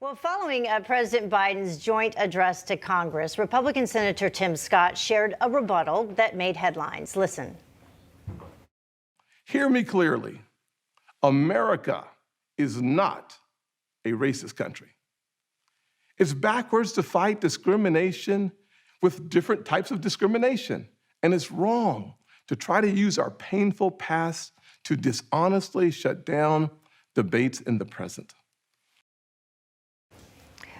Well, following President Biden's joint address to Congress, Republican Senator Tim Scott shared a rebuttal that made headlines. Listen. Hear me clearly. America is not a racist country. It's backwards to fight discrimination with different types of discrimination. And it's wrong to try to use our painful past to dishonestly shut down debates in the present.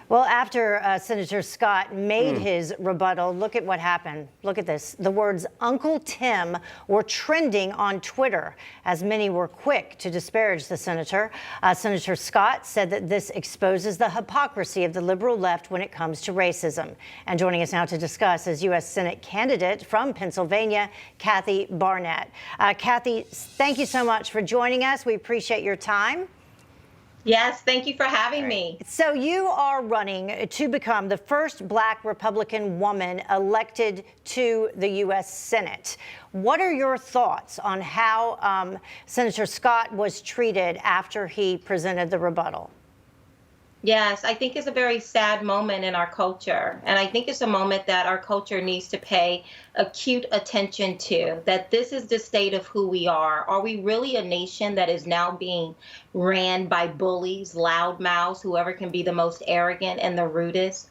Well, after Senator Scott made his rebuttal, look at what happened. Look at this. The words Uncle Tim were trending on Twitter as many were quick to disparage the senator. Senator Scott said that this exposes the hypocrisy of the liberal left when it comes to racism. And joining us now to discuss is U.S. Senate candidate from Pennsylvania, Kathy Barnette. Kathy, thank you so much for joining us. We appreciate your time. Yes, thank you for having me. So you are running to become the first Black Republican woman elected to the U.S. Senate. What are your thoughts on how Senator Scott was treated after he presented the rebuttal? Yes, I think it's a very sad moment in our culture. And I think it's a moment that our culture needs to pay acute attention to, that this is the state of who we are. Are we really a nation that is now being ran by bullies, loudmouths, whoever can be the most arrogant and the rudest?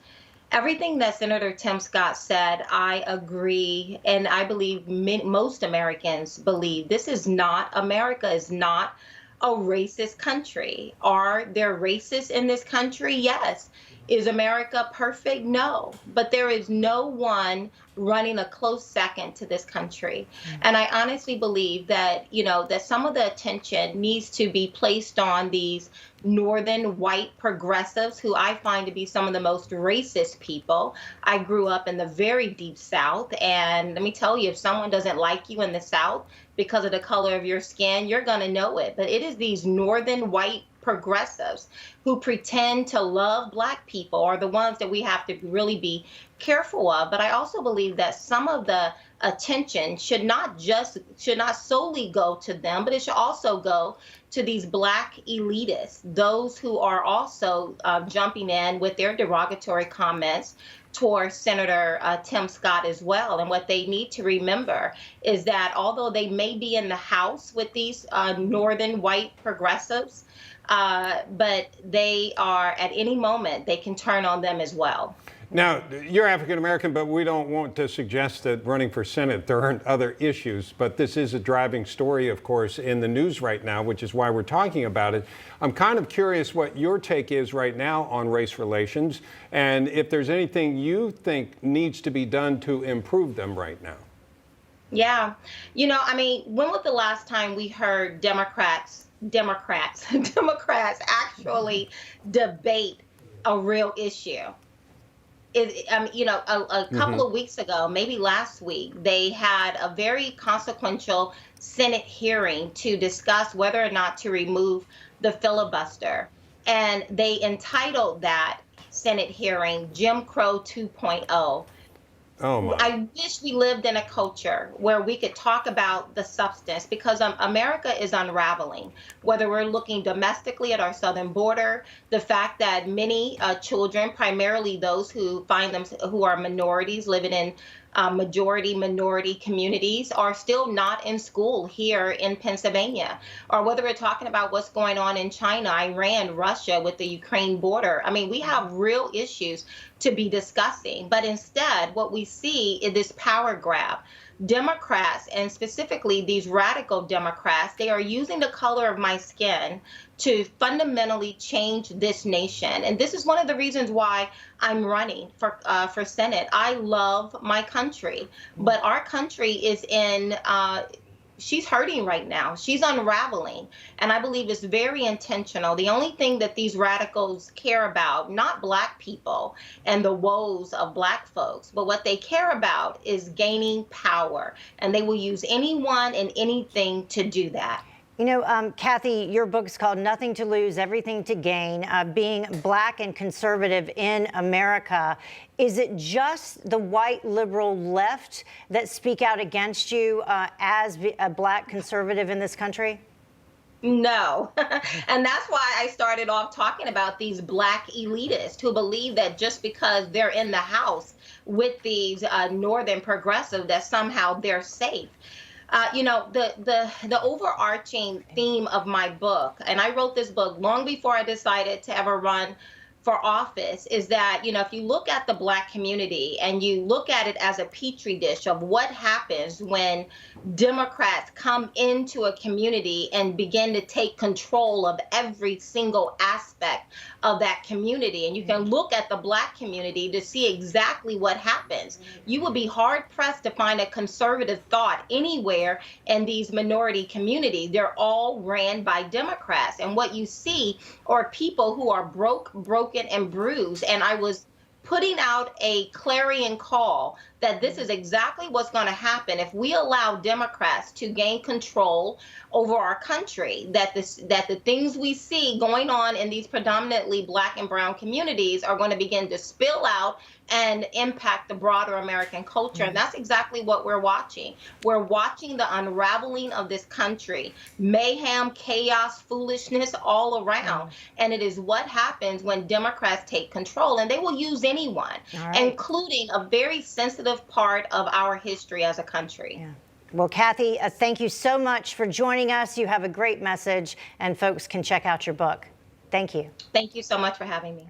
Everything that Senator Tim Scott said, I agree, and I believe most Americans believe. This is not, America is not a racist country. Are there racists in this country? Yes. Is America perfect? No. But there is no one running a close second to this country. And I honestly believe that, that some of the attention needs to be placed on these northern white progressives who I find to be some of the most racist people. I grew up in the very deep South, and let me tell you, if someone doesn't like you in the South because of the color of your skin, you're going to know it. But it is these northern white progressives who pretend to love Black people are the ones that we have to really be careful of. But I also believe that some of the attention should not solely go to them, but it should also go to these Black elitists, those who are also jumping in with their derogatory comments towards Senator Tim Scott as well. And what they need to remember is that although they may be in the House with these northern white progressives, but they are, at any moment, they can turn on them as well. Now, you're African American, but we don't want to suggest that running for Senate there aren't other issues. But this is a driving story, of course, in the news right now, which is why we're talking about it. I'm kind of curious what your take is right now on race relations, and if there's anything you think needs to be done to improve them right now. Yeah. When was the last time we heard Democrats actually debate a real issue? A couple of weeks ago, maybe last week, they had a very consequential Senate hearing to discuss whether or not to remove the filibuster. And they entitled that Senate hearing Jim Crow 2.0. Oh my. I wish we lived in a culture where we could talk about the substance, because America is unraveling. Whether we're looking domestically at our southern border, the fact that many children, primarily those who are minorities living in majority minority communities, are still not in school here in Pennsylvania, or whether we're talking about what's going on in China, Iran, Russia with the Ukraine border. We have real issues to be discussing, but instead what we see is this power grab. Democrats, and specifically these radical Democrats, they are using the color of my skin to fundamentally change this nation. And this is one of the reasons why I'm running for Senate. I love my country, but our country is she's hurting right now. She's unraveling. And I believe it's very intentional. The only thing that these radicals care about, not Black people and the woes of Black folks, but what they care about is gaining power. And they will use anyone and anything to do that. Kathy, your book's called Nothing to Lose, Everything to Gain, Being Black and Conservative in America. Is it just the white liberal left that speak out against you as a Black conservative in this country? No. And that's why I started off talking about these Black elitists who believe that just because they're in the House with these Northern progressive, that somehow they're safe. The overarching theme of my book, and I wrote this book long before I decided to ever run for office, is that, if you look at the Black community and you look at it as a petri dish of what happens when Democrats come into a community and begin to take control of every single aspect of that community. And you can look at the Black community to see exactly what happens. You would be hard pressed to find a conservative thought anywhere in these minority communities. They're all ran by Democrats. And what you see are people who are broken and bruised. And I was putting out a clarion call that this is exactly what's going to happen if we allow Democrats to gain control over our country, that the things we see going on in these predominantly Black and brown communities are going to begin to spill out and impact the broader American culture. And that's exactly what we're watching. We're watching the unraveling of this country, mayhem, chaos, foolishness all around. And it is what happens when Democrats take control, and they will use anyone, including a very sensitive part of our history as a country. Yeah. Well, Kathy, thank you so much for joining us. You have a great message, and folks can check out your book. Thank you. Thank you so much for having me.